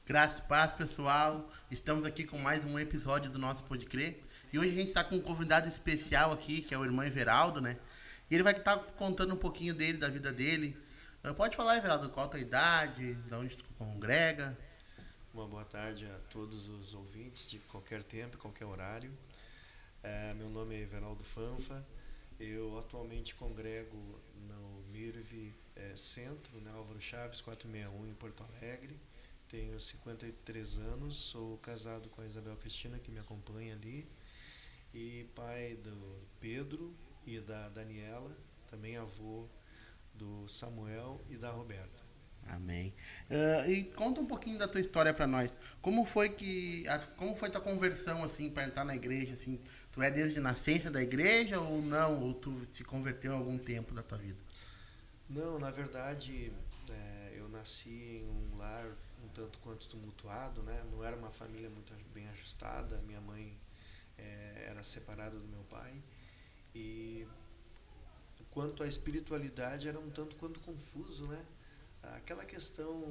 Graças e paz, pessoal. Estamos aqui com mais um episódio do nosso Pode Crer. E hoje a gente está com um convidado especial aqui, que é o irmão Everaldo, né? E ele vai estar contando um pouquinho dele, da vida dele. Pode falar, Everaldo, qual a tua idade, de onde tu congrega? Uma boa tarde a todos os ouvintes de qualquer tempo, qualquer horário. Meu nome é Everaldo Fanfa. Eu atualmente congrego no MIRV Centro, né, Álvaro Chaves 461 em Porto Alegre. Tenho 53 anos, sou casado com a Isabel Cristina, que me acompanha ali, e pai do Pedro e da Daniela, também avô do Samuel e da Roberta. Amém. E conta um pouquinho da tua história pra nós. Como foi tua conversão assim para entrar na igreja assim? Tu é desde a nascença da igreja ou não? Ou tu se converteu em algum tempo da tua vida? Não, na verdade, eu nasci em um lar um tanto quanto tumultuado, né? Não era uma família muito bem ajustada. Minha mãe era separada do meu pai e quanto à espiritualidade era um tanto quanto confuso, né? Aquela questão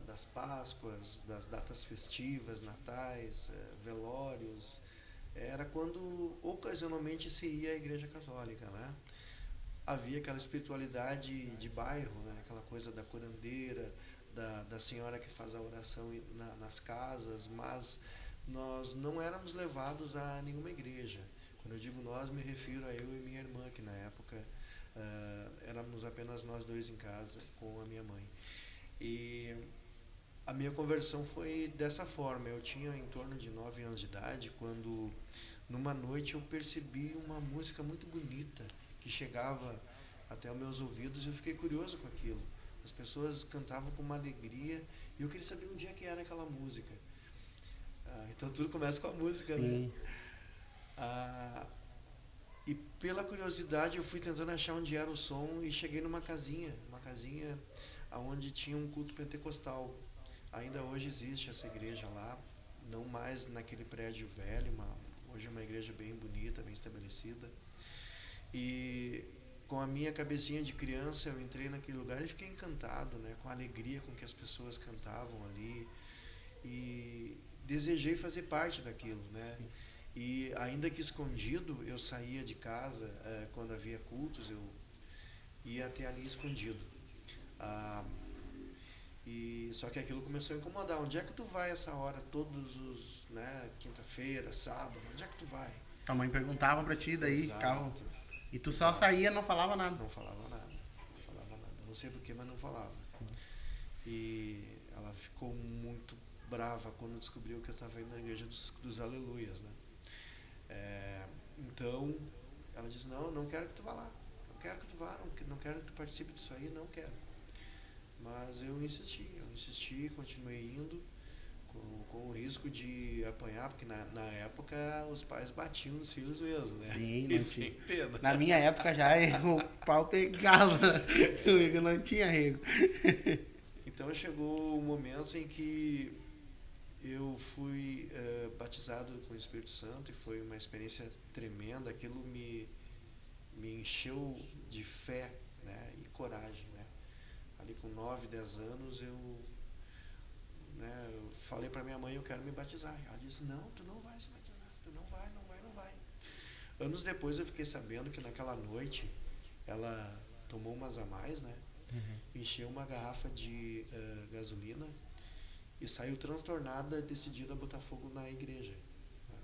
das Páscoas, das datas festivas, natais, velórios, era quando ocasionalmente se ia à Igreja Católica, né? Havia aquela espiritualidade de bairro, né? Aquela coisa da curandeira, da senhora que faz a oração nas casas, mas nós não éramos levados a nenhuma igreja. Quando eu digo nós, me refiro a eu e minha irmã, que na época éramos apenas nós dois em casa com a minha mãe. E a minha conversão foi dessa forma. Eu tinha em torno de 9 anos de idade quando, numa noite, eu percebi uma música muito bonita que chegava até os meus ouvidos e eu fiquei curioso com aquilo. As pessoas cantavam com uma alegria e eu queria saber onde é que era aquela música. Então tudo começa com a música, né? Sim. Ah, e pela curiosidade eu fui tentando achar onde era o som e cheguei numa casinha, uma casinha onde tinha um culto pentecostal. Ainda hoje existe essa igreja lá, não mais naquele prédio velho, hoje é uma igreja bem bonita, bem estabelecida. E com a minha cabecinha de criança eu entrei naquele lugar e fiquei encantado, né, com a alegria com que as pessoas cantavam ali e desejei fazer parte daquilo, né? Sim. E ainda que escondido, eu saía de casa quando havia cultos, eu ia até ali escondido. Ah, e só que aquilo começou a incomodar. Onde é que tu vai essa hora, todos os, né, quinta-feira, sábado? Onde é que tu vai? Tua mãe perguntava pra ti, daí ficava. Exato, E tu só exato. saía, não falava nada. Não falava nada, não falava nada. Não sei porquê, mas não falava. Sim. E ela ficou muito brava quando descobriu que eu estava indo na igreja dos Aleluias, né? Então, ela disse, não, não quero que tu vá lá. Não quero que tu vá, não quero que tu participe disso aí, não quero. Mas eu insisti, continuei indo, com o risco de apanhar, porque na época os pais batiam nos filhos mesmo, né? Sim, E não tinha. sem pena. Na minha época já o pau pegava. Eu não tinha rego. Então chegou o momento em que eu fui batizado com o Espírito Santo e foi uma experiência tremenda. Aquilo me encheu de fé, né, e coragem, né? Ali com 9 10 anos eu falei para minha mãe, eu quero me batizar. Ela disse, não, tu não vai se batizar, tu não vai, não vai, não vai. Anos depois eu fiquei sabendo que naquela noite ela tomou umas a mais, né? Encheu uma garrafa de gasolina e saiu transtornada, decidida a botar fogo na igreja. Né?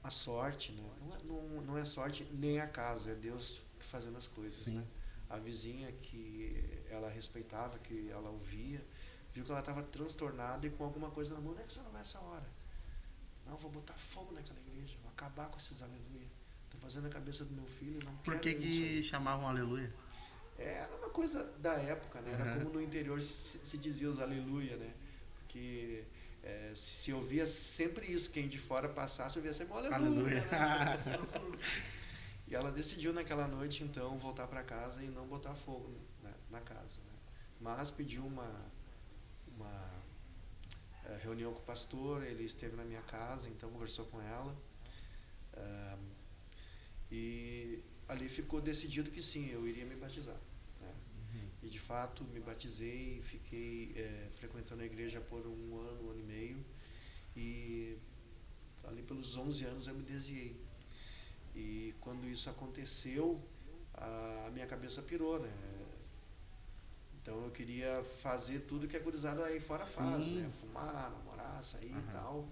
A sorte, né? Não é sorte nem acaso, é Deus fazendo as coisas, Sim. né? A vizinha que ela respeitava, que ela ouvia, viu que ela estava transtornada e com alguma coisa na mão. Onde é que você não vai essa hora? Não, vou botar fogo naquela igreja, vou acabar com esses aleluia. Estou fazendo a cabeça do meu filho, não Por quero que isso que aí. chamavam aleluia? Era uma coisa da época, né? Era Aham. como no interior se dizia os aleluia, né? Porque se ouvia sempre isso, quem de fora passasse ouvia sempre um Aleluia. aleluia, né? E ela decidiu naquela noite então voltar para casa e não botar fogo na casa, né? Mas pediu uma reunião com o pastor, ele esteve na minha casa, então conversou com ela. ah, e ali ficou decidido que sim, eu iria me batizar, né? E de fato me batizei, fiquei frequentando a igreja por um ano e meio, e ali pelos 11 anos eu me desviei. E quando isso aconteceu, a minha cabeça pirou, né? Então eu queria fazer tudo que a gurizada aí fora faz, né? Sim. Fumar, namorar, sair e Aham. tal.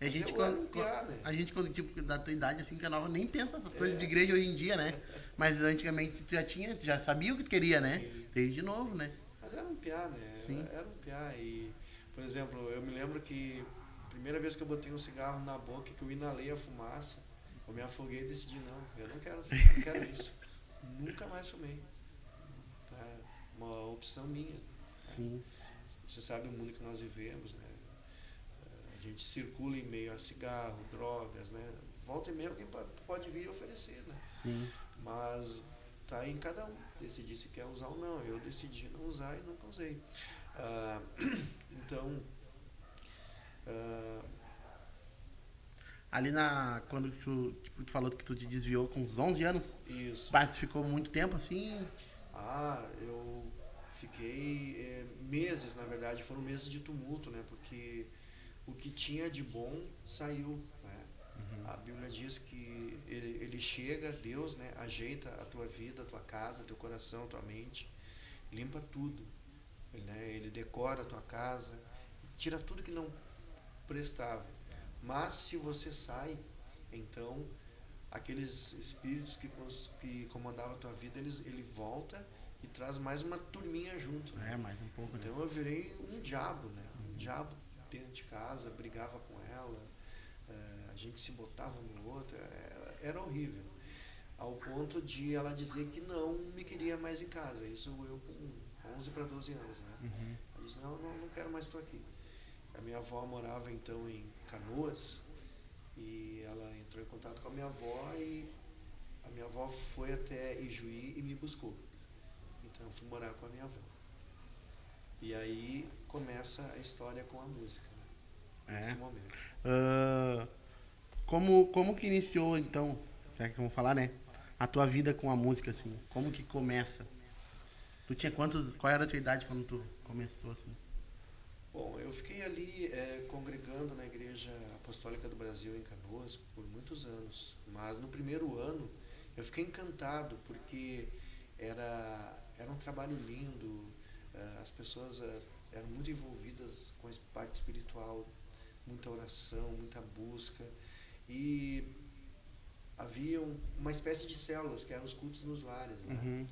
E a Mas gente, eu era quando, um piá, né? a gente, quando, tipo, da tua idade, assim, que é nova, nem pensa essas coisas de É, igreja hoje em dia, né? Mas antigamente tu já sabia o que tu queria, né? sim. Desde novo, né? Mas era um piá, né? Sim. Era um piá. E, por exemplo, eu me lembro que a primeira vez que eu botei um cigarro na boca, que eu inalei a fumaça, eu me afoguei e decidi, não, eu não quero isso. Nunca mais fumei. É uma opção minha. Né? Sim. Você sabe o mundo que nós vivemos, né? A gente circula em meio a cigarro, drogas, né? Volta e meia alguém pode vir e oferecer, né? Sim. Mas tá em cada um decidir se quer usar ou não. Eu decidi não usar e nunca usei. Ah, então, ah, Ali quando tu falou que tu te desviou com uns 11 anos, isso. mas ficou muito tempo assim. Eu fiquei meses, na verdade, foram meses de tumulto, né? Porque o que tinha de bom saiu, né? A Bíblia diz que ele chega, Deus, né? Ajeita a tua vida, a tua casa, teu coração, tua mente, limpa tudo, né? Ele decora a tua casa, tira tudo que não prestava. Mas se você sai, então aqueles espíritos que comandavam a tua vida, ele volta e traz mais uma turminha junto, né? É, mais um pouco, né? Então eu virei um diabo, né? Um diabo dentro de casa, brigava com ela, a gente se botava um no outro, era horrível. Ao ponto de ela dizer que não me queria mais em casa. Isso eu com 11 para 12 anos, né? Uhum. Ela disse, não quero mais estar aqui. A minha avó morava então em Canoas, e ela entrou em contato com a minha avó, e a minha avó foi até Ijuí e me buscou. Então eu fui morar com a minha avó. E aí começa a história com a música, né? Nesse É. momento. Ah, como que iniciou, então, já que vamos falar, né? A tua vida com a música, assim? Como que começa? Tu tinha qual era a tua idade quando tu começou, assim? Bom, eu fiquei ali congregando na Igreja Apostólica do Brasil em Canoas por muitos anos. Mas no primeiro ano eu fiquei encantado porque era um trabalho lindo, as pessoas eram muito envolvidas com a parte espiritual, muita oração, muita busca. E havia uma espécie de células, que eram os cultos nos lares, né? Uhum.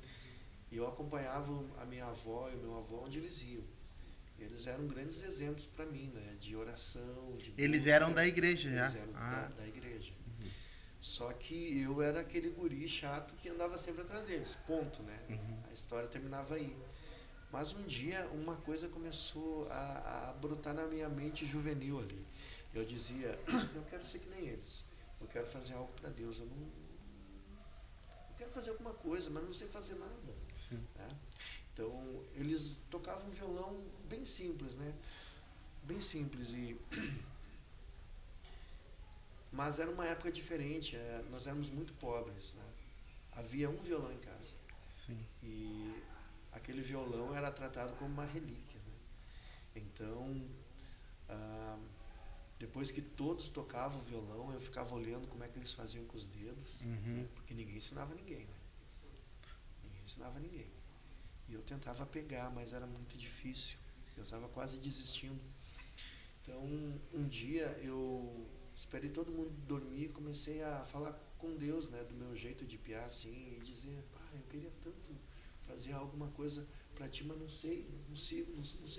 E eu acompanhava a minha avó e o meu avô onde eles iam. Eles eram grandes exemplos para mim, né? De oração, de Eles busca. eram da igreja, já? Eles eram Ah, da igreja. Só que eu era aquele guri chato que andava sempre atrás deles, ponto, né? A história terminava aí. Mas um dia uma coisa começou a brotar na minha mente juvenil ali. Eu dizia, eu quero ser que nem eles. Eu quero fazer algo para Deus. Eu quero fazer alguma coisa, mas não sei fazer nada. sim. Né? Então, eles tocavam violão bem simples, né? Bem simples. Mas era uma época diferente, nós éramos muito pobres, né? Havia um violão em casa. Sim. E aquele violão era tratado como uma relíquia, né? Então, depois que todos tocavam o violão, eu ficava olhando como é que eles faziam com os dedos, né? Porque ninguém ensinava ninguém, né? Ninguém ensinava ninguém. E eu tentava pegar, mas era muito difícil. Eu estava quase desistindo. Então, um dia eu esperei todo mundo dormir e comecei a falar com Deus, né, do meu jeito de piar assim, e dizer, pai, eu queria tanto fazer alguma coisa para ti, mas não sei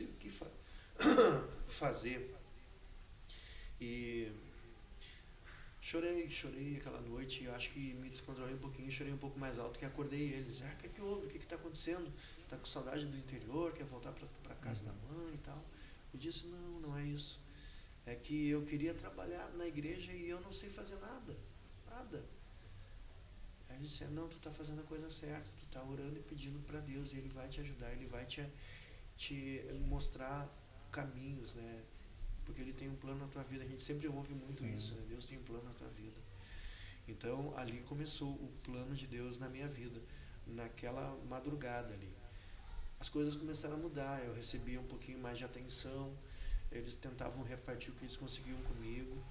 o que fazer. E chorei aquela noite, e acho que me descontrolei um pouquinho, chorei um pouco mais alto, que acordei eles. O que houve? O que está acontecendo? Tá com saudade do interior? Quer voltar para casa da mãe e tal? Eu disse, não é isso. É que eu queria trabalhar na igreja e eu não sei fazer nada. Aí ele disse, não, tu tá fazendo a coisa certa, tu tá orando e pedindo para Deus, e Ele vai te ajudar, Ele vai te mostrar caminhos, né? Porque Ele tem um plano na tua vida. A gente sempre ouve muito Sim. isso, né? Deus tem um plano na tua vida. Então ali começou o plano de Deus na minha vida, naquela madrugada ali. as coisas começaram a mudar. Eu recebia um pouquinho mais de atenção, eles tentavam repartir o que eles conseguiam comigo,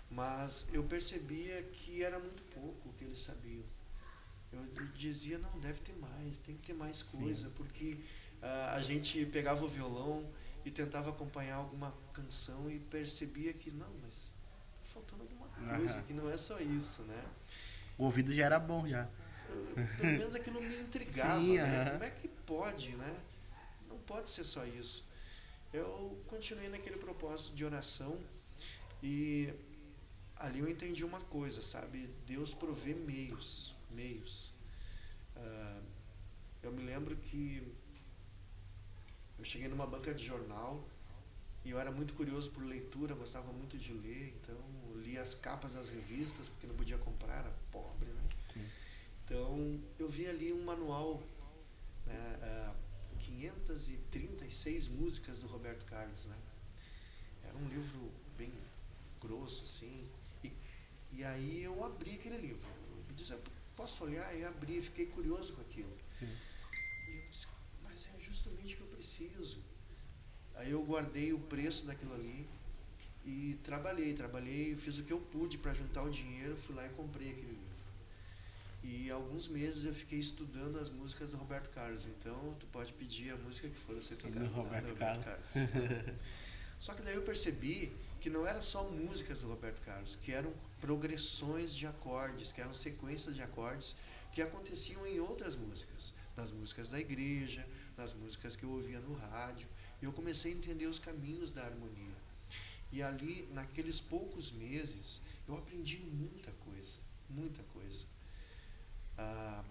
mas eu percebia que era muito pouco o que eles sabiam. Eu dizia, não, deve ter mais, tem que ter mais coisa, Sim. porque a gente pegava o violão e tentava acompanhar alguma canção e percebia que, não, mas tá faltando alguma coisa, Aham. que não é só isso, né? O ouvido já era bom já. Pelo menos aquilo me intrigava, Sim, né? aham. Como é que pode, né? Não pode ser só isso. Eu continuei naquele propósito de oração e ali eu entendi uma coisa, sabe? Deus provê meios, meios. Ah, eu me lembro que eu cheguei numa banca de jornal e eu era muito curioso por leitura, gostava muito de ler, então eu lia as capas das revistas, porque não podia comprar, era pobre, né? Sim. Então eu vi ali um manual, né, 536 músicas do Roberto Carlos, né? Era um livro bem grosso, assim, e, e aí eu abri aquele livro. Eu disse, "Eu posso olhar?" E abri, fiquei curioso com aquilo. Sim. E eu disse, mas é justamente o que eu preciso. Aí eu guardei o preço daquilo ali e trabalhei, fiz o que eu pude para juntar o dinheiro, fui lá e comprei aquele livro. E alguns meses eu fiquei estudando as músicas do Roberto Carlos. Então tu pode pedir a música que for, eu sei tocar Do nada do Roberto Roberto Carlos. Carlos. Só que daí eu percebi que não era só músicas do Roberto Carlos, que eram progressões de acordes, que eram sequências de acordes que aconteciam em outras músicas, nas músicas da igreja, nas músicas que eu ouvia no rádio. E eu comecei a entender os caminhos da harmonia. E ali, naqueles poucos meses, eu aprendi muita coisa, muita coisa. Ah,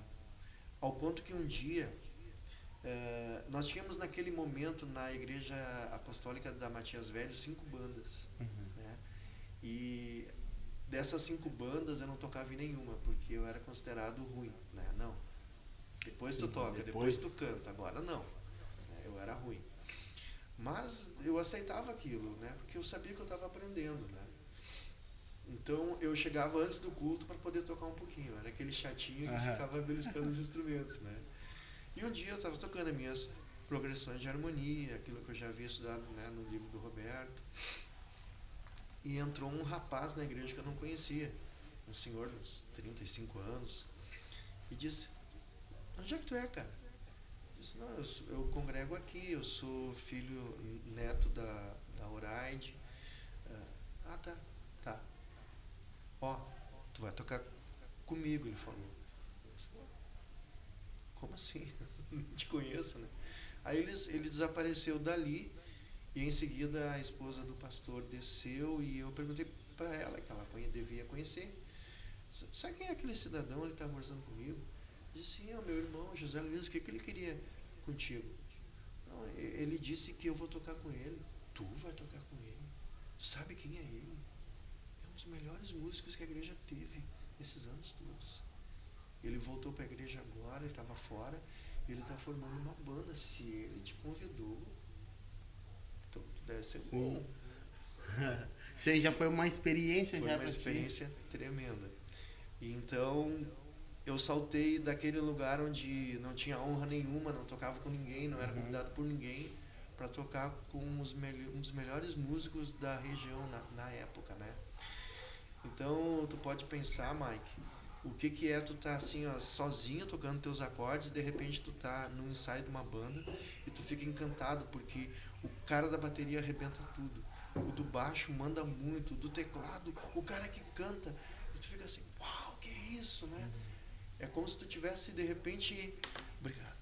ao ponto que um dia nós tínhamos naquele momento na igreja apostólica da Matias Velho 5 bandas, Uhum. né? E dessas 5 bandas eu não tocava em nenhuma porque eu era considerado ruim, né? Não, depois tu Sim, toca, depois tu canta, agora não, né? Eu era ruim, mas eu aceitava aquilo, né? Porque eu sabia que eu estava aprendendo, né? Então eu chegava antes do culto para poder tocar um pouquinho. Era aquele chatinho que Aham. ficava beliscando os instrumentos, né? E um dia eu estava tocando as minhas progressões de harmonia, aquilo que eu já havia estudado, né, no livro do Roberto. E entrou um rapaz na igreja que eu não conhecia, um senhor de uns 35 anos, e disse: "Onde é que tu é, cara?" Eu disse: "Não, eu congrego aqui, eu sou filho, neto da Oraide." "Ah, tá, tá. Ó, tu vai tocar comigo", ele falou. Eu disse, como assim? Não te conheço, né? Aí ele desapareceu dali e em seguida a esposa do pastor desceu e eu perguntei para ela, que ela devia conhecer. Sabe quem é aquele cidadão? Ele estava conversando comigo. Disse: sim, é o meu irmão José Luiz, o que, que ele queria contigo? Não, ele disse que eu vou tocar com ele. Tu vai tocar com ele? Sabe quem é ele? É um dos melhores músicos que a igreja teve esses anos todos. Ele voltou para a igreja agora, ele estava fora, e ele está formando uma banda. Se ele te convidou, então deve ser Sim. bom. Isso aí já foi uma experiência Foi já uma pra ti. experiência tremenda. E então eu saltei daquele lugar onde não tinha honra nenhuma, não tocava com ninguém, não era Uhum. convidado por ninguém, para tocar com um dos melhores músicos da região na época, né? Então tu pode pensar, Mike, o que que é tu tá assim, ó, sozinho tocando teus acordes e de repente tu tá num ensaio de uma banda e tu fica encantado porque o cara da bateria arrebenta tudo, o do baixo manda muito, o do teclado, o cara que canta, e tu fica assim, uau, que isso, né? É como se tu tivesse de repente, obrigado,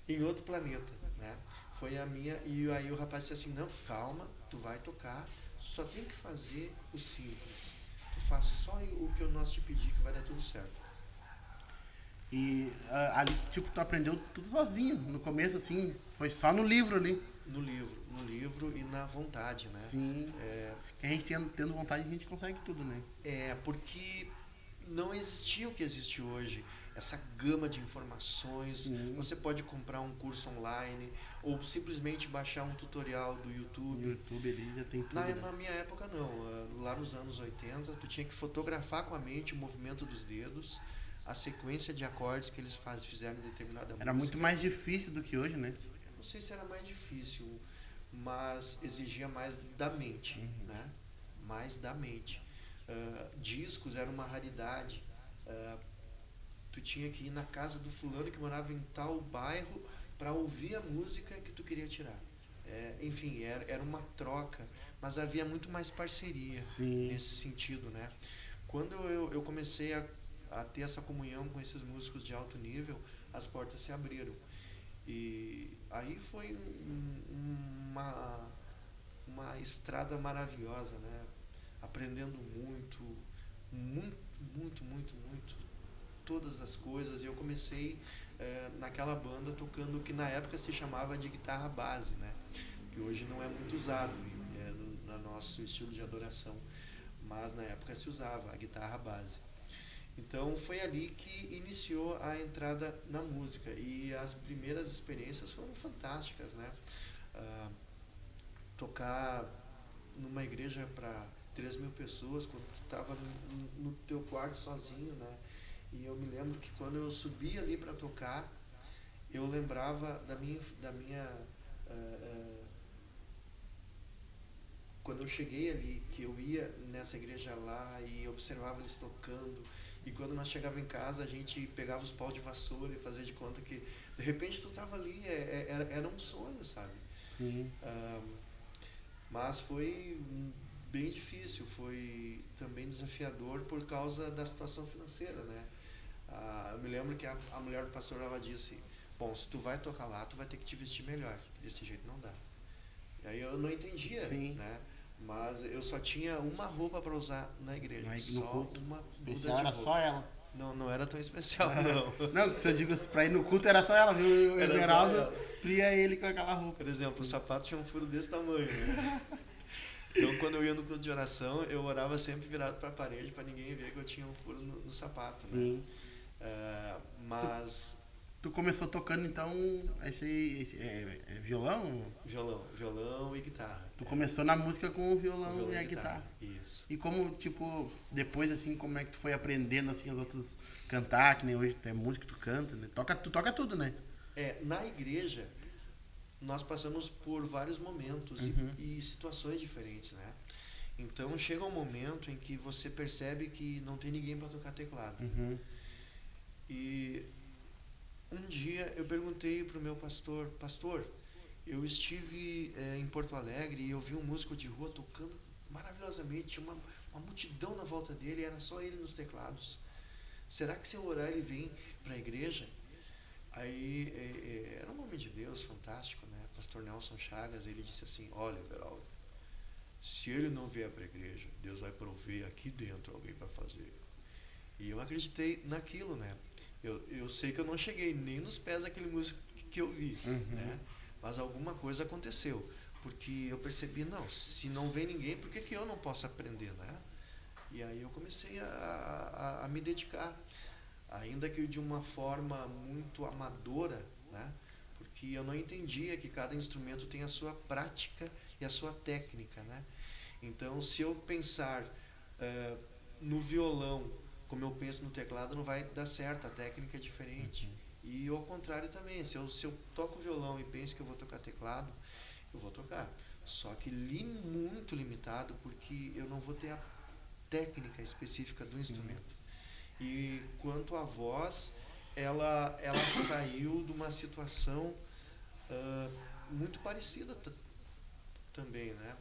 em outro planeta, né? Foi a minha, e aí o rapaz disse assim, não, calma, tu vai tocar, só tem que fazer o simples. Tu faz só o que nós te pedir que vai dar tudo certo. E ali, tipo, tu aprendeu tudo sozinho. No começo, assim, foi só no livro ali. No livro e na vontade, né? Sim. É, Que a gente tendo vontade, a gente consegue tudo, né? porque não existia o que existe hoje. Essa gama de informações. Sim. Você pode comprar um curso online ou simplesmente baixar um tutorial do No YouTube. YouTube ali já tem tudo, Na, né? na minha época não, lá nos anos 80 tu tinha que fotografar com a mente o movimento dos dedos, a sequência de acordes que eles fizeram em determinada Era muito música. mais difícil do que hoje, né? sei se era mais difícil, mas exigia mais da mente, né? Mais da mente. Discos era uma raridade. Tu tinha que ir na casa do fulano que morava em tal bairro para ouvir a música que tu queria tirar. Enfim, era uma troca, mas havia muito mais parceria. Sim. Nesse sentido, né? Quando eu comecei a ter essa comunhão com esses músicos de alto nível, as portas se abriram. E aí foi uma estrada maravilhosa, né? Aprendendo muito, muito, muito, muito, muito, todas as coisas. E eu comecei naquela banda tocando o que na época se chamava de guitarra base, né? Que hoje não é muito usado no nosso estilo de adoração, mas na época se usava a guitarra base. Então foi ali que iniciou a entrada na música, e as primeiras experiências foram fantásticas, né? Tocar numa igreja para 3.000 pessoas, quando tu estava no teu quarto sozinho, né? E eu me lembro que quando eu subia ali para tocar, eu lembrava da minha quando eu cheguei ali, que eu ia nessa igreja lá e observava eles tocando, e quando nós chegava em casa a gente pegava os paus de vassoura e fazia de conta que de repente tu estava ali, era um sonho, sabe? Sim. Mas foi bem difícil, foi também desafiador por causa da situação financeira, né? Eu me lembro que a mulher do pastor, ela disse: bom, se tu vai tocar lá, tu vai ter que te vestir melhor, desse jeito não dá. E aí eu não entendia, Sim. né? Mas eu só tinha uma roupa para usar na igreja, só uma especial, era só ela. Não era tão especial, não. Não, se eu digo pra ir no culto era só ela, viu? O Era só Everaldo ela. via ele com aquela roupa. Por exemplo, o sapato tinha um furo desse tamanho, né? Então, quando eu ia no culto de oração, eu orava sempre virado para a parede para ninguém ver que eu tinha um furo no sapato, Sim. né? Mas Tu começou tocando então esse violão? Violão e guitarra. Tu começou na música com o violão e a guitarra. Isso. E como, tipo, depois assim, como é que tu foi aprendendo assim os outros cantar, que nem hoje tu é músico, tu canta, né? Tu toca tudo, né? Na igreja nós passamos por vários momentos e situações diferentes, né? Então chega um momento em que você percebe que não tem ninguém para tocar teclado. E um dia eu perguntei pro meu pastor, eu estive em Porto Alegre e eu vi um músico de rua tocando maravilhosamente, tinha uma multidão na volta dele, era só ele nos teclados. Será que se eu orar ele vem para a igreja? Aí era um homem de Deus fantástico, né? Pastor Nelson Chagas, ele disse assim: olha, Everaldo, se ele não vier para a igreja, Deus vai prover aqui dentro alguém para fazer. E eu acreditei naquilo, né? Eu sei que eu não cheguei nem nos pés daquele músico que eu vi, né? Mas alguma coisa aconteceu, porque eu percebi, não, se não vem ninguém, por que eu não posso aprender, né? E aí eu comecei a me dedicar, ainda que de uma forma muito amadora, né? Porque eu não entendia que cada instrumento tem a sua prática e a sua técnica, né? Então, se eu pensar no violão como eu penso no teclado, não vai dar certo, a técnica é diferente. E ao contrário também, se eu toco violão e penso que eu vou tocar teclado, eu vou tocar. Só que muito limitado, porque eu não vou ter a técnica específica do instrumento. E quanto à voz, ela saiu de uma situação muito parecida também, né?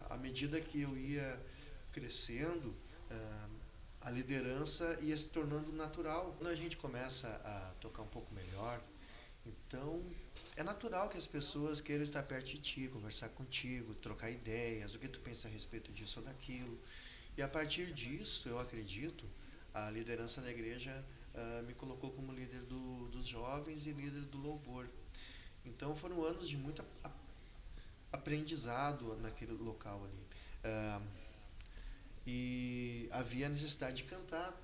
À medida que eu ia crescendo, a liderança ia se tornando natural. Quando a gente começa a tocar um pouco melhor, então é natural que as pessoas queiram estar perto de ti, conversar contigo, trocar ideias, o que tu pensa a respeito disso ou daquilo. E a partir disso, eu acredito, a liderança da igreja me colocou como líder dos jovens e líder do louvor. Então foram anos de muito aprendizado naquele local ali. E havia a necessidade de cantar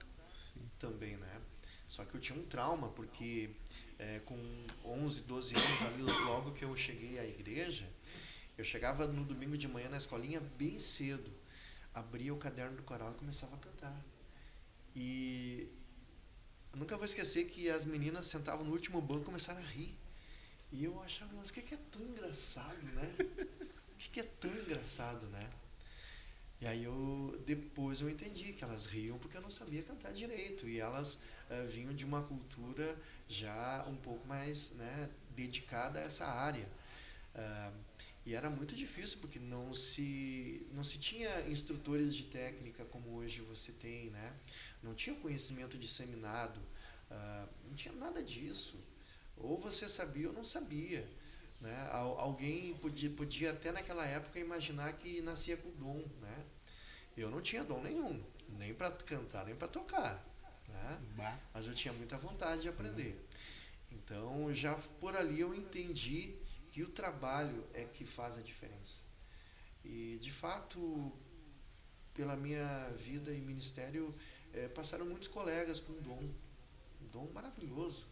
também, né? Só que eu tinha um trauma, porque com 11, 12 anos ali, logo que eu cheguei à igreja, eu chegava no domingo de manhã na escolinha bem cedo, abria o caderno do coral e começava a cantar. E eu nunca vou esquecer que as meninas sentavam no último banco e começaram a rir. E eu achava, mas o que é tão engraçado, né? O que é tão engraçado, né? E aí depois eu entendi que elas riam porque eu não sabia cantar direito. E elas vinham de uma cultura já um pouco mais, né, dedicada a essa área. Ah, e era muito difícil porque não se tinha instrutores de técnica como hoje você tem, né? Não tinha conhecimento disseminado, não tinha nada disso. Ou você sabia ou não sabia, né? Alguém podia até naquela época imaginar que nascia com dom, né? Eu não tinha dom nenhum, nem para cantar, nem para tocar, né? Bah, Mas eu tinha muita vontade de sim. aprender. Então, já por ali eu entendi que o trabalho é que faz a diferença. E, de fato, pela minha vida e ministério, passaram muitos colegas com um dom maravilhoso,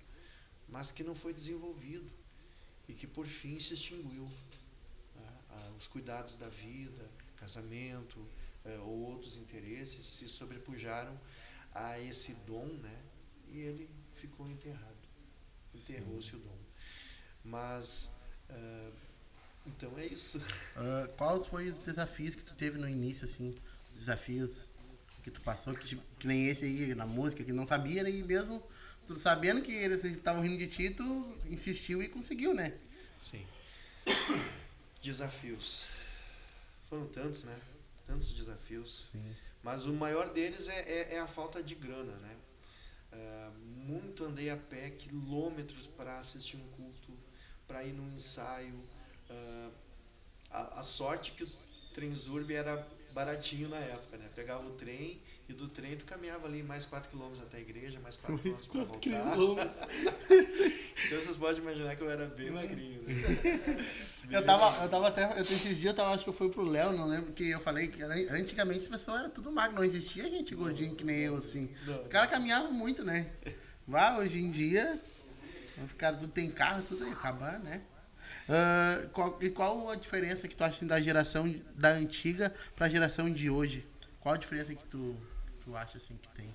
mas que não foi desenvolvido e que, por fim, se extinguiu, né? Os cuidados da vida, casamento, ou outros interesses se sobrepujaram a esse dom, né? E ele ficou enterrado. Enterrou-se o dom. Mas, então é isso. Quais foram os desafios que tu teve no início, assim? Desafios que tu passou, que nem esse aí na música, que não sabia, e mesmo tu sabendo que eles estavam rindo de ti, tu insistiu e conseguiu, né? Sim. Desafios. Foram tantos, né? Tantos desafios. Sim. Mas o maior deles é a falta de grana, né? Muito andei a pé, quilômetros para assistir um culto, para ir num ensaio. A sorte que o Transurb era baratinho na época, né? Pegava o trem e do trem tu caminhava ali mais 4 quilômetros até a igreja, mais 4 quilômetros para voltar. Então vocês podem imaginar que eu era bem magrinho, né? Esses dias acho que eu fui pro Léo, não lembro, que eu falei que antigamente as pessoas eram tudo magro, não existia gente gordinho que nem eu, assim. Os caras caminhavam muito, né? Hoje em dia, os caras tudo tem carro, tudo aí, acabar, né? Qual a diferença que tu acha assim, da geração da antiga pra geração de hoje? Qual a diferença que tu acha assim que tem?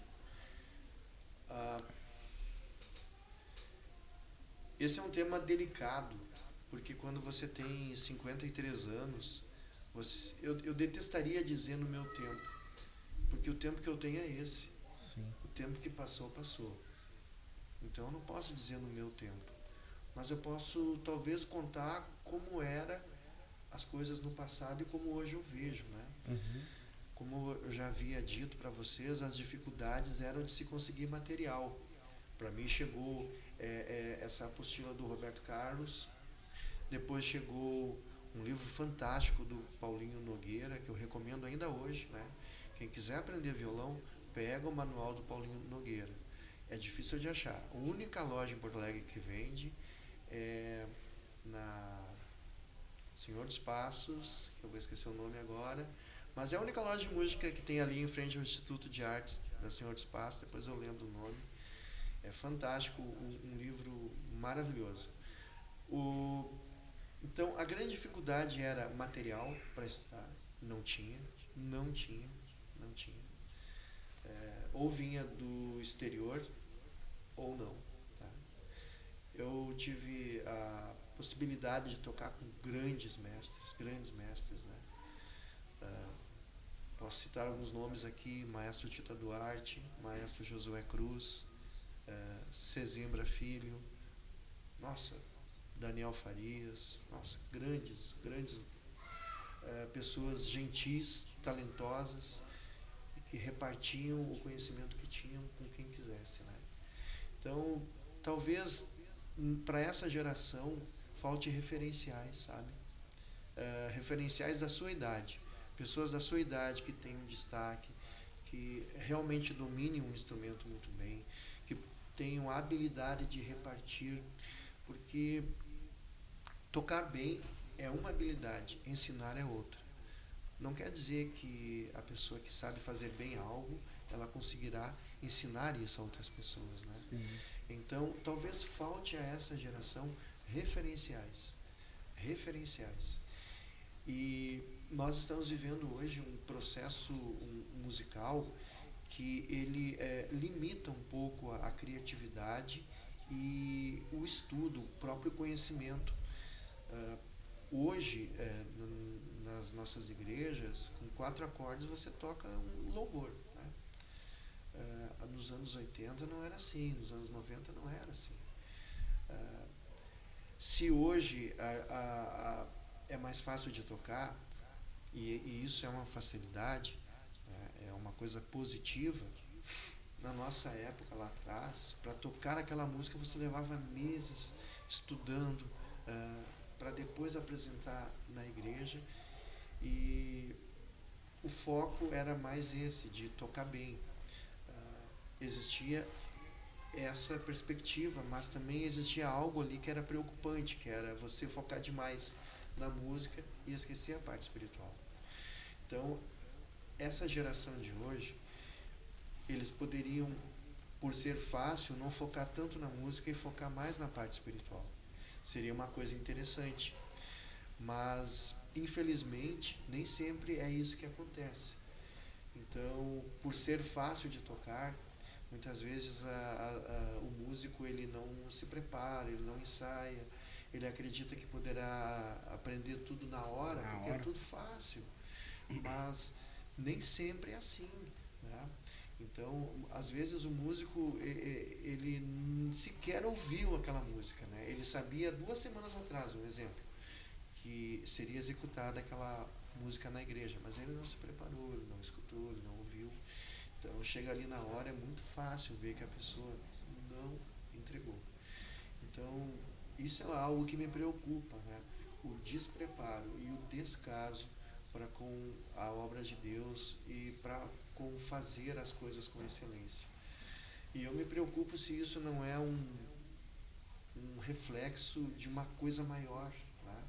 Esse é um tema delicado, porque quando você tem 53 anos, eu detestaria dizer no meu tempo, porque o tempo que eu tenho é esse. Sim. O tempo que passou, passou. Então eu não posso dizer no meu tempo, mas eu posso talvez contar como era as coisas no passado e como hoje eu vejo, né? Uhum. Como eu já havia dito para vocês, as dificuldades eram de se conseguir material. Para mim chegou essa apostila do Roberto Carlos, depois chegou um livro fantástico do Paulinho Nogueira, que eu recomendo ainda hoje, né? Quem quiser aprender violão, pega o manual do Paulinho Nogueira. É difícil de achar. A única loja em Porto Alegre que vende é na Senhor dos Passos, que eu vou esquecer o nome agora, mas é a única loja de música que tem ali em frente ao Instituto de Artes da Senhor dos Passos, depois eu lembro o nome. É fantástico, um livro maravilhoso. Então, a grande dificuldade era material para estudar. Não tinha. Ou vinha do exterior, ou não. Tá? Eu tive a possibilidade de tocar com grandes mestres, né? Posso citar alguns nomes aqui: Maestro Tita Duarte, Maestro Josué Cruz, Cezimbra Filho, nossa, Daniel Farias, nossa, grandes pessoas gentis, talentosas, que repartiam o conhecimento que tinham com quem quisesse, né? Então, talvez para essa geração falte referenciais, sabe? Referenciais da sua idade, pessoas da sua idade que tenham destaque, que realmente dominem um instrumento muito bem, que tenham a habilidade de repartir, porque tocar bem é uma habilidade, ensinar é outra. Não quer dizer que a pessoa que sabe fazer bem algo, ela conseguirá ensinar isso a outras pessoas, né? Sim. Então, talvez falte a essa geração referenciais. E nós estamos vivendo hoje um processo musical que ele limita um pouco a criatividade e o estudo, o próprio conhecimento. Hoje, nas nossas igrejas, com 4 acordes você toca um louvor, né? Nos anos 80 não era assim, nos anos 90 não era assim. Se hoje é mais fácil de tocar, e isso é uma facilidade, é uma coisa positiva, na nossa época lá atrás, para tocar aquela música você levava meses estudando, para depois apresentar na igreja, e o foco era mais esse, de tocar bem. Existia essa perspectiva, mas também existia algo ali que era preocupante, que era você focar demais na música e esquecer a parte espiritual. Então, essa geração de hoje, eles poderiam, por ser fácil, não focar tanto na música e focar mais na parte espiritual. Seria uma coisa interessante. Mas, infelizmente, nem sempre é isso que acontece. Então, por ser fácil de tocar, muitas vezes o músico ele não se prepara, ele não ensaia, ele acredita que poderá aprender tudo na hora, porque é tudo fácil. Mas nem sempre é assim, né? Então, às vezes o músico ele sequer ouviu aquela música, né? Ele sabia 2 semanas atrás, um exemplo, que seria executada aquela música na igreja, mas ele não se preparou, ele não escutou, ele não ouviu. Então, chega ali na hora, é muito fácil ver que a pessoa não entregou. Então, isso é algo que me preocupa, né? O despreparo e o descaso para com a obra de Deus e para com fazer as coisas com excelência. E eu me preocupo se isso não é um reflexo de uma coisa maior, né?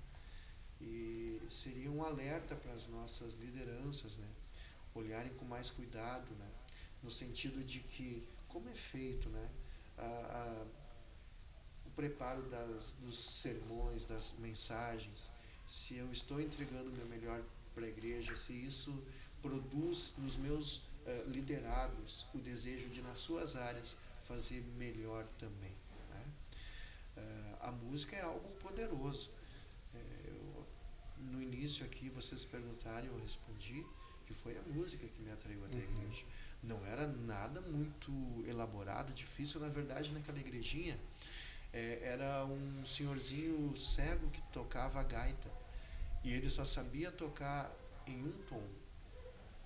E seria um alerta para as nossas lideranças, né? Olharem com mais cuidado, né? No sentido de que, como é feito, né? O preparo dos sermões, das mensagens, se eu estou entregando o meu melhor para a igreja, se isso produz nos meus liderados o desejo de, nas suas áreas, fazer melhor também, né? A música é algo poderoso. No início aqui, vocês perguntaram, eu respondi que foi a música que me atraiu até a igreja. Não era nada muito elaborado, difícil. Na verdade, naquela igrejinha, era um senhorzinho cego que tocava a gaita. E ele só sabia tocar em um tom.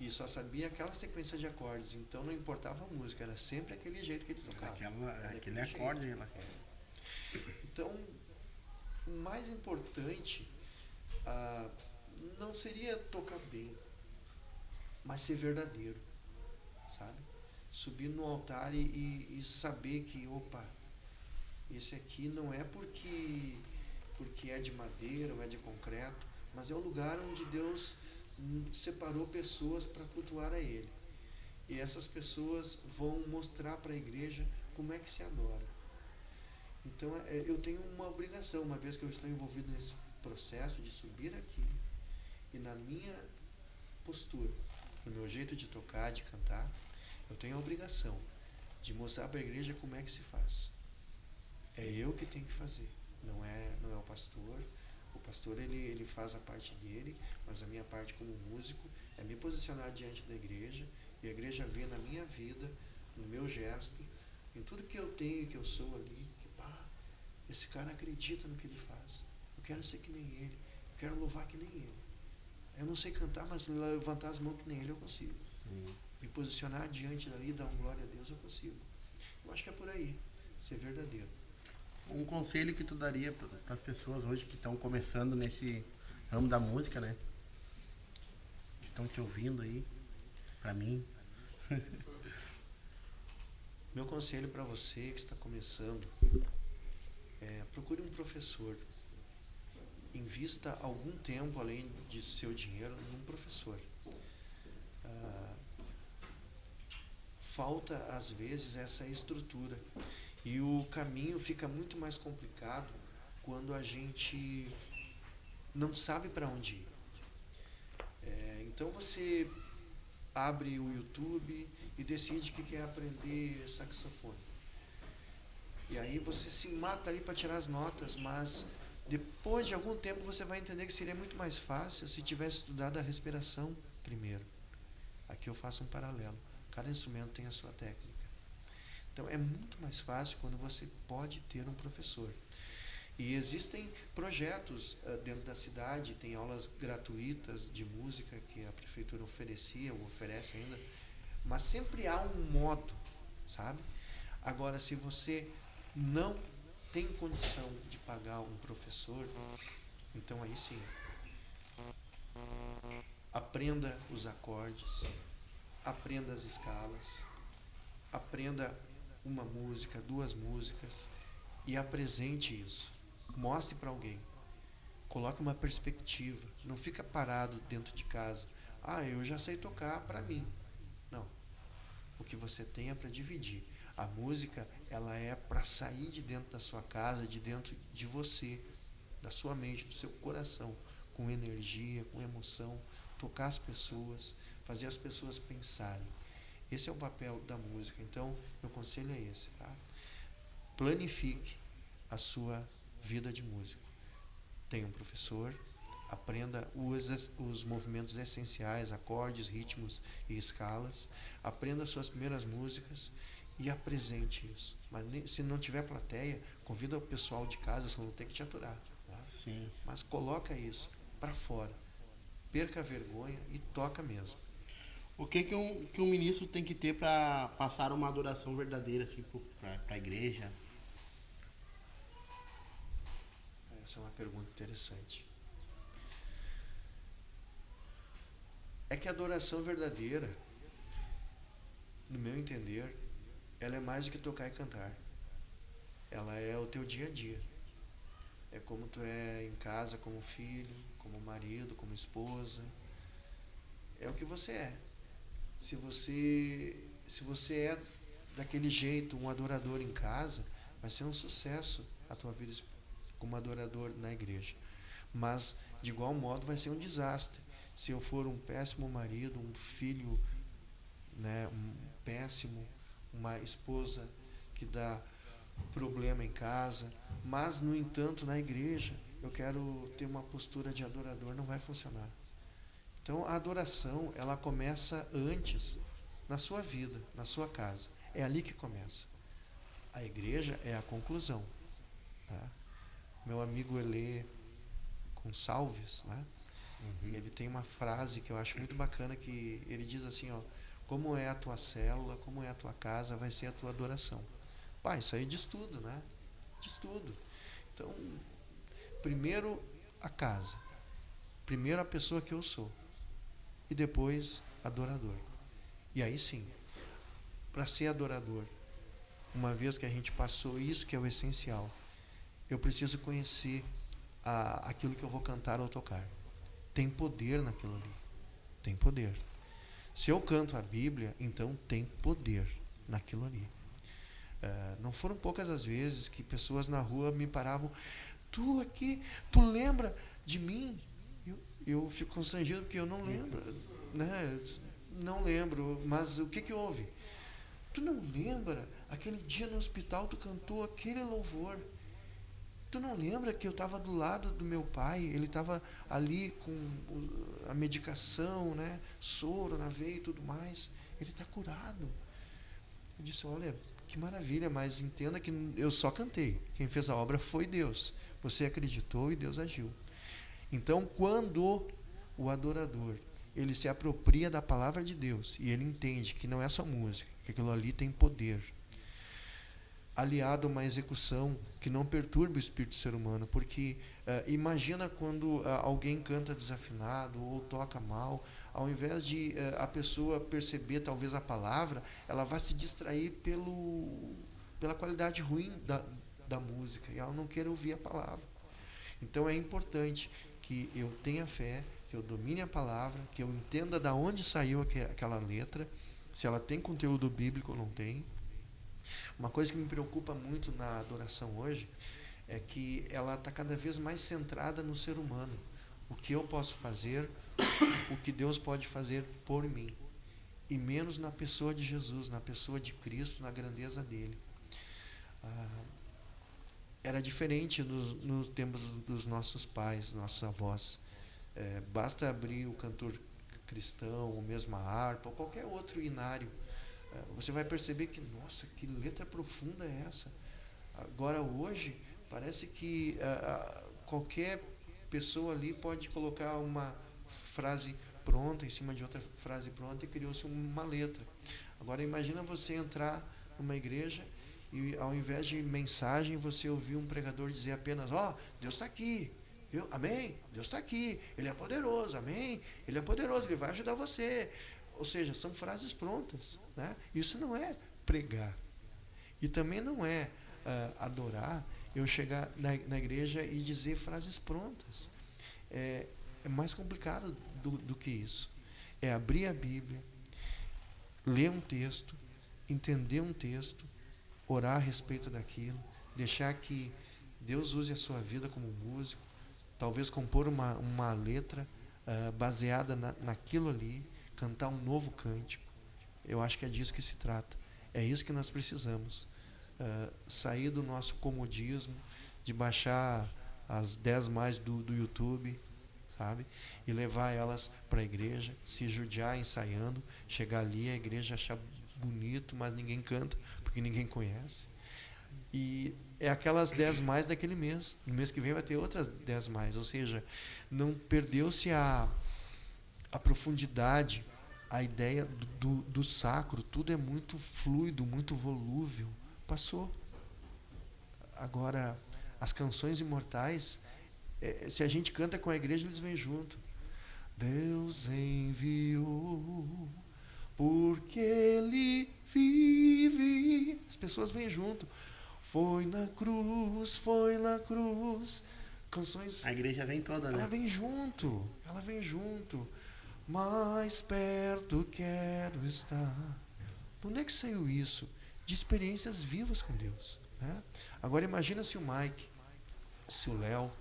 E só sabia aquela sequência de acordes. Então não importava a música, era sempre aquele jeito que ele tocava. Aquele acorde lá. Então, o mais importante não seria tocar bem, mas ser verdadeiro, sabe? Subir no altar e saber que, opa, esse aqui não é porque é de madeira ou é de concreto, mas é o lugar onde Deus separou pessoas para cultuar a Ele. E essas pessoas vão mostrar para a igreja como é que se adora. Então, eu tenho uma obrigação, uma vez que eu estou envolvido nesse processo de subir aqui, e na minha postura, no meu jeito de tocar, de cantar, eu tenho a obrigação de mostrar para a igreja como é que se faz. Sim. É eu que tenho que fazer, não é o pastor. O pastor ele faz a parte dele, mas a minha parte como músico é me posicionar diante da igreja, e a igreja vê na minha vida, no meu gesto, em tudo que eu tenho e que eu sou ali, que esse cara acredita no que ele faz. Eu quero ser que nem ele, eu quero louvar que nem ele. Eu não sei cantar, mas levantar as mãos que nem ele eu consigo. Sim. Me posicionar diante dali, dar uma glória a Deus, eu consigo. Eu acho que é por aí, ser verdadeiro. Um conselho que tu daria para as pessoas hoje que estão começando nesse ramo da música, né? Que estão te ouvindo aí, para mim. Meu conselho para você que está começando procure um professor. Invista algum tempo, além de seu dinheiro, num professor. Falta, às vezes, essa estrutura. E o caminho fica muito mais complicado quando a gente não sabe para onde ir. Então você abre o YouTube e decide que quer aprender saxofone. E aí você se mata ali para tirar as notas, mas depois de algum tempo você vai entender que seria muito mais fácil se tivesse estudado a respiração primeiro. Aqui eu faço um paralelo. Cada instrumento tem a sua técnica. Então é muito mais fácil quando você pode ter um professor. E existem projetos dentro da cidade, tem aulas gratuitas de música que a prefeitura oferecia ou oferece ainda, mas sempre há um modo, sabe? Agora, se você não tem condição de pagar um professor, então aí sim, aprenda os acordes, aprenda as escalas, aprenda uma música, 2 músicas e apresente isso. Mostre para alguém. Coloque uma perspectiva. Não fica parado dentro de casa. Eu já sei tocar para mim. Não. O que você tem é para dividir. A música, ela é para sair de dentro da sua casa, de dentro de você, da sua mente, do seu coração, com energia, com emoção, tocar as pessoas, fazer as pessoas pensarem. Esse é o papel da música. Então, meu conselho é esse, tá? Planifique a sua vida de músico. Tenha um professor, aprenda os movimentos essenciais, acordes, ritmos e escalas, aprenda as suas primeiras músicas e apresente isso. Mas se não tiver plateia, convida o pessoal de casa, senão vão ter que te aturar. Tá? Sim. Mas coloca isso para fora. Perca a vergonha e toca mesmo. O que um ministro tem que ter para passar uma adoração verdadeira assim, para a igreja? Essa é uma pergunta interessante. É que a adoração verdadeira, no meu entender, ela é mais do que tocar e cantar. Ela é o teu dia a dia. É como tu é em casa, como filho, como marido, como esposa. É o que você é. Se você é daquele jeito, um adorador em casa, vai ser um sucesso a tua vida como adorador na igreja. Mas, de igual modo, vai ser um desastre. Se eu for um péssimo marido, um filho, né, um péssimo, uma esposa que dá problema em casa, mas, no entanto, na igreja, eu quero ter uma postura de adorador, não vai funcionar. Então, a adoração, ela começa antes, na sua vida, na sua casa. É ali que começa. A igreja é a conclusão. Tá? Meu amigo Elê Gonçalves, né? Ele tem uma frase que eu acho muito bacana, que ele diz assim, como é a tua célula, como é a tua casa, vai ser a tua adoração. Isso aí diz tudo, né? Diz tudo. Então, primeiro a casa, primeiro a pessoa que eu sou, e depois adorador. E aí sim, para ser adorador, uma vez que a gente passou isso que é o essencial, eu preciso conhecer aquilo que eu vou cantar ou tocar. Tem poder naquilo ali. Tem poder. Se eu canto a Bíblia, então tem poder naquilo ali. Não foram poucas as vezes que pessoas na rua me paravam. Tu aqui, tu lembra de mim? Eu fico constrangido porque eu não lembro. Né? Não lembro, mas o que houve? Tu não lembra? Aquele dia no hospital tu cantou aquele louvor. Tu não lembra que eu estava do lado do meu pai, ele estava ali com a medicação, né? Soro na veia e tudo mais, ele está curado. Eu disse, olha, que maravilha, mas entenda que eu só cantei, quem fez a obra foi Deus, você acreditou e Deus agiu. Então, quando o adorador, ele se apropria da palavra de Deus, e ele entende que não é só música, que aquilo ali tem poder, aliado a uma execução que não perturbe o espírito do ser humano, porque imagina quando alguém canta desafinado ou toca mal, ao invés de a pessoa perceber talvez a palavra, ela vai se distrair pela qualidade ruim da música, e ela não quer ouvir a palavra. Então é importante que eu tenha fé, que eu domine a palavra, que eu entenda de onde saiu aquela letra, se ela tem conteúdo bíblico ou não tem. Uma coisa que me preocupa muito na adoração hoje é que ela está cada vez mais centrada no ser humano. O que eu posso fazer, o que Deus pode fazer por mim. E menos na pessoa de Jesus, na pessoa de Cristo, na grandeza dele. era diferente nos tempos dos nossos pais, nossos avós. Basta abrir o cantor cristão, ou mesmo a harpa, ou qualquer outro inário. Você vai perceber que, nossa, que letra profunda é essa? Agora, hoje, parece que qualquer pessoa ali pode colocar uma frase pronta em cima de outra frase pronta e criou-se uma letra. Agora, imagina você entrar numa igreja e, ao invés de mensagem, você ouvir um pregador dizer apenas: ó, Deus está aqui, amém, Deus está aqui, Ele é poderoso, amém, Ele é poderoso, Ele vai ajudar você. Ou seja, são frases prontas, né? Isso não é pregar. E também não é adorar eu chegar na igreja e dizer frases prontas. É mais complicado do que isso. É abrir a Bíblia, ler um texto, entender um texto, orar a respeito daquilo, deixar que Deus use a sua vida como músico, talvez compor uma letra baseada naquilo ali, cantar um novo cântico. Eu acho que é disso que se trata. É isso que nós precisamos. Sair do nosso comodismo, de baixar as 10 mais do YouTube, sabe? E levar elas para a igreja, se judiar ensaiando, chegar ali, a igreja achar bonito, mas ninguém canta, porque ninguém conhece. E é aquelas 10 mais daquele mês. No mês que vem vai ter outras 10 mais. Ou seja, não perdeu-se a profundidade, a ideia do sacro. Tudo é muito fluido, muito volúvel. Passou. Agora, as canções imortais, se a gente canta com a igreja, eles vêm junto. Deus enviou, porque Ele vive. As pessoas vêm junto. Foi na cruz, foi na cruz. Canções. A igreja vem toda, né? Ela vem junto. Mais perto quero estar. De onde é que saiu isso? De experiências vivas com Deus, né? Agora imagina se o Mike, se o Léo,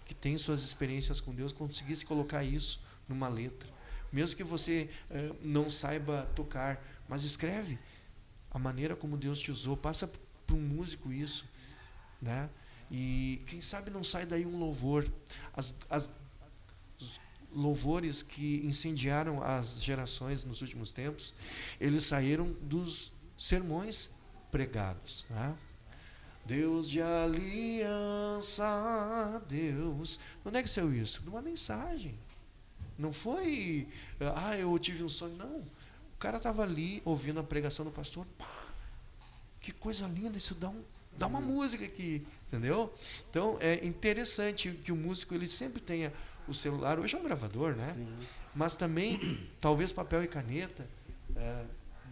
que tem suas experiências com Deus, conseguisse colocar isso numa letra. Mesmo que você não saiba tocar, mas escreve a maneira como Deus te usou, passa para um músico isso, né? E quem sabe não sai daí um louvor. Os louvores que incendiaram as gerações nos últimos tempos, eles saíram dos sermões pregados, né? Deus de aliança, Deus. Onde é que saiu isso? De uma mensagem. Não foi, eu tive um sonho. Não. O cara estava ali ouvindo a pregação do pastor. Pá, que coisa linda, isso dá uma música aqui, entendeu? Então é interessante que o músico ele sempre tenha o celular. Hoje é um gravador, né? Sim. Mas também, talvez papel e caneta,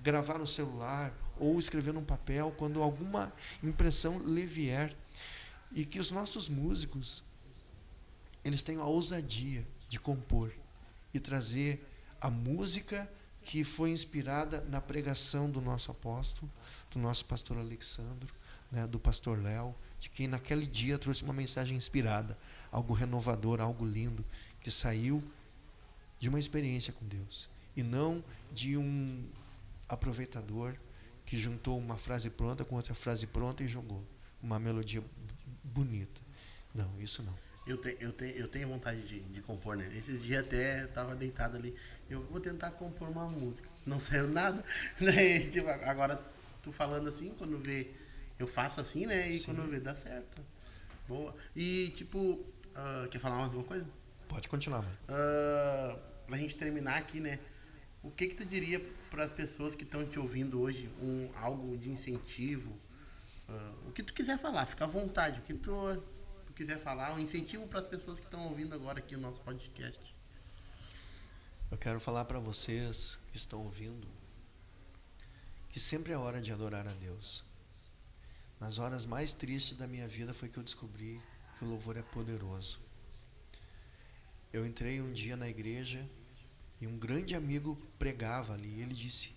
gravar no celular ou escrever num papel quando alguma impressão lhe vier. E que os nossos músicos eles tenham a ousadia de compor e trazer a música que foi inspirada na pregação do nosso apóstolo, do nosso pastor Alexandro, né, do pastor Léo, de quem naquele dia trouxe uma mensagem inspirada, algo renovador, algo lindo, que saiu de uma experiência com Deus e não de um aproveitador que juntou uma frase pronta com outra frase pronta e jogou uma melodia bonita. Não, isso não. Eu tenho vontade de compor, né? Esses dias até eu tava deitado ali. Eu vou tentar compor uma música. Não saiu nada. Daí, tipo, agora, tu falando assim, quando vê, eu faço assim, né? E sim, quando vê, dá certo. Boa. E, tipo, quer falar mais alguma coisa? Pode continuar, mãe. Pra gente terminar aqui, né? O que tu diria para as pessoas que estão te ouvindo hoje? Algo de incentivo? O que tu quiser falar, fica à vontade. O que tu quiser falar, um incentivo para as pessoas que estão ouvindo agora aqui o nosso podcast. Eu quero falar para vocês que estão ouvindo que sempre é hora de adorar a Deus. Nas horas mais tristes da minha vida foi que eu descobri que o louvor é poderoso. Eu entrei um dia na igreja e um grande amigo pregava ali. Ele disse: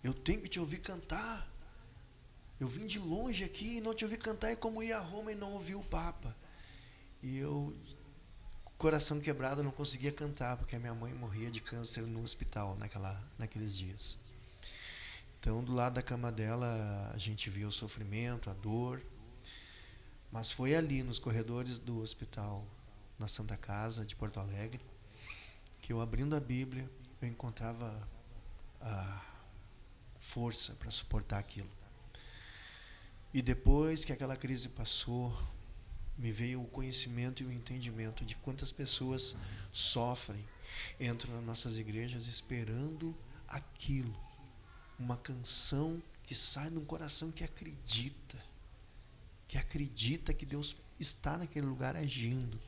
eu tenho que te ouvir cantar. Eu vim de longe aqui e não te ouvi cantar. É como ir a Roma e não ouvir o Papa. E eu, coração quebrado, não conseguia cantar, porque a minha mãe morria de câncer no hospital naqueles dias. Então, do lado da cama dela, a gente via o sofrimento, a dor. Mas foi ali, nos corredores do hospital, na Santa Casa de Porto Alegre, que eu, abrindo a Bíblia, eu encontrava a força para suportar aquilo. E depois que aquela crise passou, me veio o conhecimento e o entendimento de quantas pessoas sofrem, entram nas nossas igrejas esperando aquilo. Uma canção que sai de um coração que acredita que Deus está naquele lugar agindo.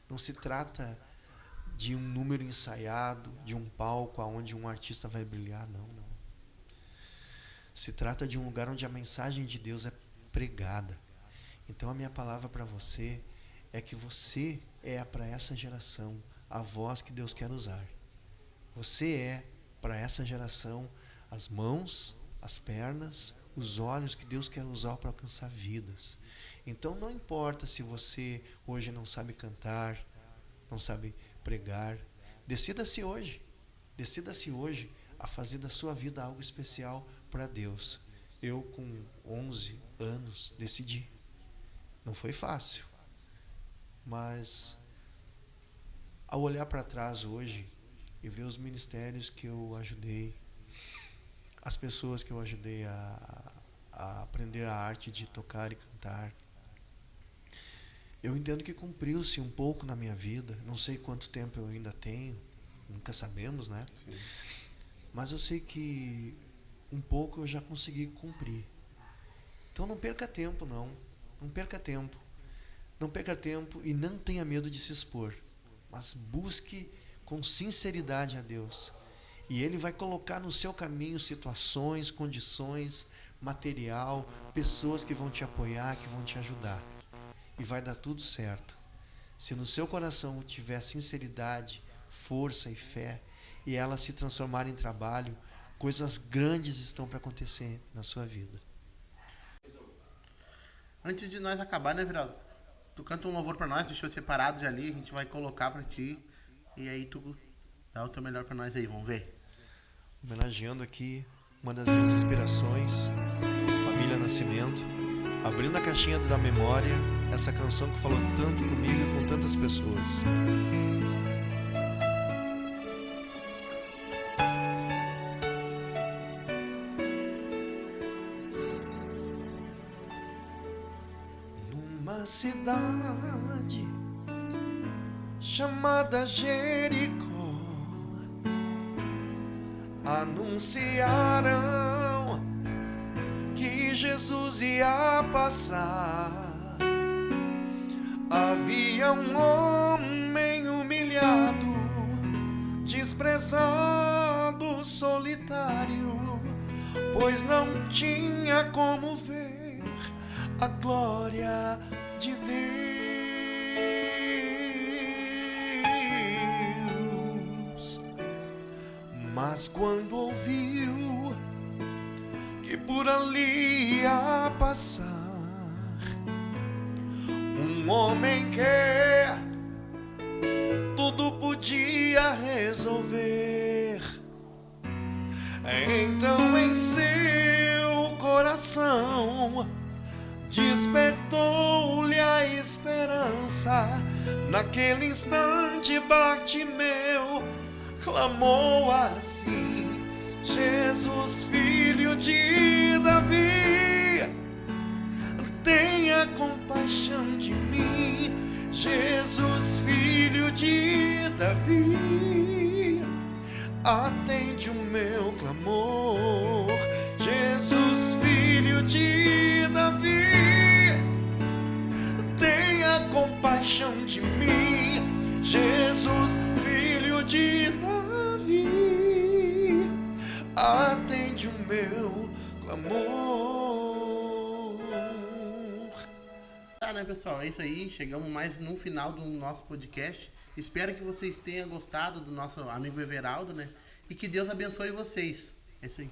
Não se trata de um número ensaiado, de um palco onde um artista vai brilhar, não. Se trata de um lugar onde a mensagem de Deus é pregada. Então a minha palavra para você é que você é para essa geração a voz que Deus quer usar. Você é para essa geração as mãos, as pernas, os olhos que Deus quer usar para alcançar vidas. Então não importa se você hoje não sabe cantar, não sabe pregar, decida-se hoje a fazer da sua vida algo especial para Deus. Eu, com 11 anos, decidi. Não foi fácil, mas ao olhar para trás hoje e ver os ministérios que eu ajudei, as pessoas que eu ajudei a aprender a arte de tocar e cantar, eu entendo que cumpriu-se um pouco na minha vida. Não sei quanto tempo eu ainda tenho, nunca sabemos, né? Sim. Mas eu sei que um pouco eu já consegui cumprir. Então não perca tempo, não. Não perca tempo. Não perca tempo e não tenha medo de se expor. Mas busque com sinceridade a Deus. E Ele vai colocar no seu caminho situações, condições, material, pessoas que vão te apoiar, que vão te ajudar. E vai dar tudo certo. Se no seu coração tiver sinceridade, força e fé, e ela se transformar em trabalho, coisas grandes estão para acontecer na sua vida. Antes de nós acabar, né, Viraldo? Tu canta um louvor pra nós, deixou separado já ali, a gente vai colocar pra ti. E aí tu dá o teu melhor pra nós aí, vamos ver. Homenageando aqui uma das minhas inspirações, Família Nascimento, abrindo a caixinha da memória, essa canção que falou tanto comigo e com tantas pessoas. Numa cidade chamada Jericó, anunciaram que Jesus ia passar. Havia um homem humilhado, desprezado, solitário, pois não tinha como ver a glória de Deus. Mas quando ouviu que por ali ia passar um homem que tudo podia resolver, então em seu coração despertou-lhe a esperança. Naquele instante Bartimeu clamou assim: Jesus, filho de Davi, tenha compaixão de mim. Jesus, filho de Davi, atende o meu clamor. Jesus, filho de Davi, tenha compaixão de mim. Jesus, filho de Davi, atende o meu clamor. Tá, né, pessoal? É isso aí. Chegamos mais no final do nosso podcast. Espero que vocês tenham gostado do nosso amigo Everaldo, né? E que Deus abençoe vocês. É isso aí.